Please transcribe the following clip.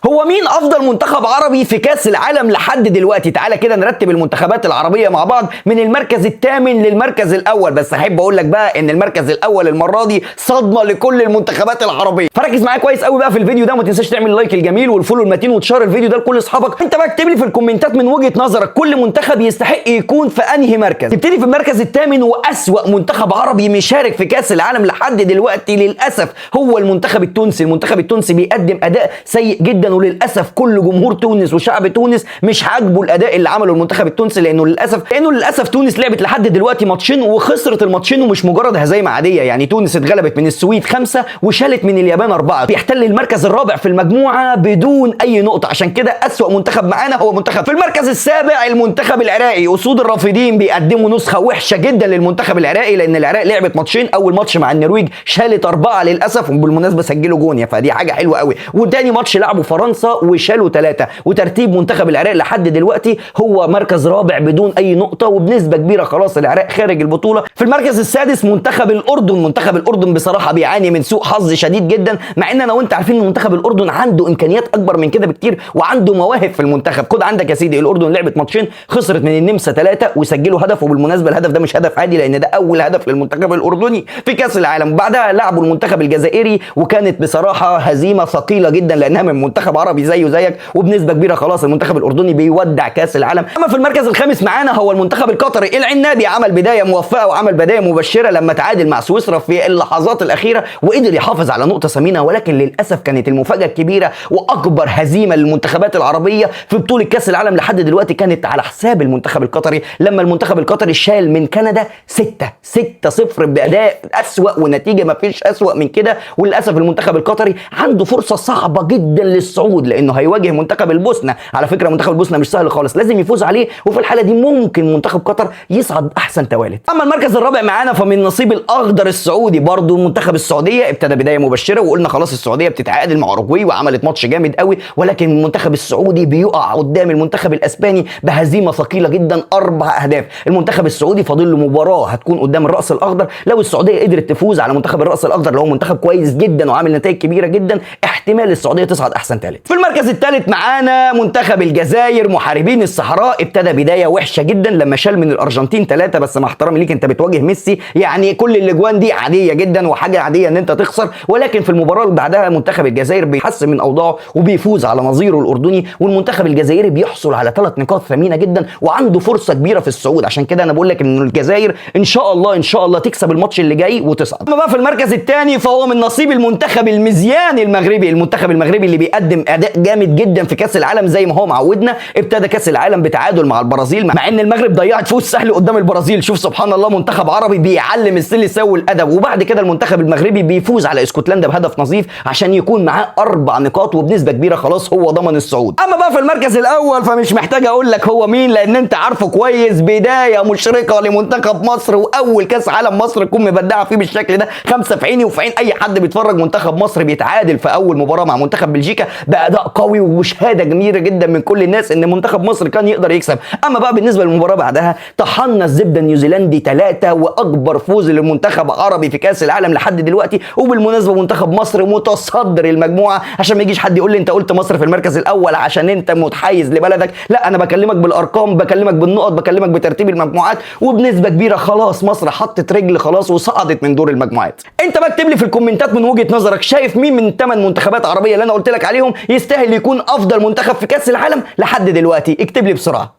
هو مين افضل منتخب عربي في كاس العالم لحد دلوقتي؟ تعالى كده نرتب المنتخبات العربيه مع بعض من المركز الثامن للمركز الاول. بس احب اقول لك بقى ان المركز الاول المره دي صدمه لكل المنتخبات العربيه، فركز معايا كويس قوي بقى في الفيديو ده، وما تنساش تعمل اللايك الجميل والفولو المتين وتشار الفيديو ده لكل اصحابك. انت بقى اكتب لي في الكومنتات من وجهه نظرك كل منتخب يستحق يكون في انهي مركز. تبتدي في المركز الثامن واسوا منتخب عربي مشارك في كاس العالم لحد دلوقتي للاسف هو المنتخب التونسي. المنتخب التونسي بيقدم اداء سيء جدا، وللاسف كل جمهور تونس وشعب تونس مش عاجبه الاداء اللي عمله المنتخب التونسي، لانه للاسف تونس لعبت لحد دلوقتي ماتشين وخسرت الماتشين، ومش مجرد هزايمه عاديه. يعني تونس اتغلبت من السويد 5 وشالت من اليابان 4، بيحتل المركز الرابع في المجموعه بدون اي نقطه. عشان كده اسوأ منتخب معانا هو منتخب. في المركز السابع المنتخب العراقي. اسود الرافدين بيقدموا نسخه وحشه جدا للمنتخب العراقي، لان العراق لعبت ماتشين، اول ماتش مع النرويج شالت 4 للاسف، وبالمناسبه سجلوا جون، فدي حاجه حلوه قوي. وتاني ماتش لعبوا فرنسا وشالوا 3. وترتيب منتخب العراق لحد دلوقتي هو مركز رابع بدون اي نقطه، وبنسبه كبيره خلاص العراق خارج البطوله. في المركز السادس منتخب الاردن. منتخب الاردن بصراحه بيعاني من سوء حظ شديد جدا، مع ان انا وانت عارفين ان منتخب الاردن عنده امكانيات اكبر من كده بكتير وعنده مواهب في المنتخب. خد عندك يا سيدي، الاردن لعبت ماتشين خسرت من النمسا 3 وسجلوا هدف، وبالمناسبه الهدف ده مش هدف عادي، لان ده اول هدف للمنتخب الاردني في كاس العالم. بعدها لعبوا المنتخب الجزائري وكانت بصراحه هزيمه ثقيله جدا، لانها من منتخب عربي زيه زيك، وبنسبه كبيره خلاص المنتخب الاردني بيودع كاس العالم. اما في المركز الخامس معانا هو المنتخب القطري. العنابي عمل بدايه موفقه وعمل بدايه مبشره لما تعادل مع سويسرا في اللحظات الاخيره وقدر يحافظ على نقطه ثمينه، ولكن للاسف كانت المفاجاه الكبيره واكبر هزيمه للمنتخبات العربيه في بطوله كاس العالم لحد دلوقتي كانت على حساب المنتخب القطري، لما المنتخب القطري شال من كندا 6-0 باداء اسوا ونتيجه ما فيش اسوا من كده. وللاسف المنتخب القطري عنده فرصه صعبه جدا للصعود، لانه هيواجه منتخب البوسنه. على فكره منتخب البوسنه مش سهل خالص، لازم يفوز عليه، وفي الحاله دي ممكن منتخب قطر يصعد احسن توالت. اما المركز الرابع معانا فمن نصيب الاخضر السعودي برضو منتخب السعوديه. ابتدى بدايه مبشره وقلنا خلاص السعوديه بتتعادل مع اوروجواي وعملت ماتش جامد قوي، ولكن المنتخب السعودي بيقع قدام المنتخب الاسباني بهزيمه ثقيله جدا 4 اهداف. المنتخب السعودي فاضل له مباراه هتكون قدام الراس الاخضر، لو السعوديه قدرت تفوز على منتخب الراس الاخضر اللي هو منتخب كويس جدا وعامل نتائج كبيره جدا، احتمال السعوديه تصعد احسن ثالث. في المركز الثالث معانا منتخب الجزائر. محاربين الصحراء ابتدى بدايه وحشه جدا لما شال من الارجنتين 3، بس مع احترامي ليك انت بتواجه ميسي، يعني كل الاجوان دي عاديه جدا وحاجه عاديه ان انت تخسر، ولكن في المباراه اللي بعدها منتخب الجزائر بيحسن من اوضاعه وبيفوز على نظيره الاردني، والمنتخب الجزائري بيحصل على 3 نقاط ثمينه جدا وعنده فرصه كبيره في الصعود. عشان كده انا بقول لك ان الجزائر ان شاء الله تكسب الماتش اللي جاي وتصعد. اما بقى في المركز الثاني فهو من نصيب المنتخب المزيان المغربي. المنتخب المغربي اللي بيقدم اداء جامد جدا في كاس العالم زي ما هو معودنا. ابتدى كاس العالم بتعادل مع البرازيل، مع ان المغرب ضيعت فوز سهل قدام البرازيل. شوف سبحان الله، منتخب عربي بيعلم السلسله والادب. وبعد كده المنتخب المغربي بيفوز على اسكتلندا بهدف نظيف عشان يكون معاه 4 نقاط وبنسبه كبيره خلاص هو ضمن الصعود. اما بقى في المركز الاول فمش محتاج اقول لك هو مين، لان انت عارفه كويس. بدايه مشرقه لمنتخب مصر، واول كاس عالم مصر تكون مبدعه فيه بالشكل ده. 5 في عيني وفي عين اي حد بيتفرج. منتخب مصر بيتعادل في اول مباراه مع منتخب بلجيكا باداء قوي وشهاده جميله جدا من كل الناس ان منتخب مصر كان يقدر يكسب. اما بقى بالنسبه للمباراه بعدها طحنا الزبده النيوزيلندي 3، واكبر فوز للمنتخب عربي في كاس العالم لحد دلوقتي. وبالمناسبه منتخب مصر متصدر المجموعه، عشان ما يجيش حد يقول لي انت قلت مصر في المركز الاول عشان انت متحيز لبلدك. لا، انا بكلمك بالارقام، بكلمك بالنقط، بكلمك بترتيب المجموعات، وبنسبه كبيره خلاص مصر حطت رجل خلاص وصعدت من دور المجموعات. انت بقى اكتب لي في الكومنتات من وجهه نظرك، شايف مين من 8 منتخبات عربيه اللي انا قلت لك عليهم يستاهل يكون افضل منتخب في كاس العالم لحد دلوقتي؟ اكتب لي بسرعه.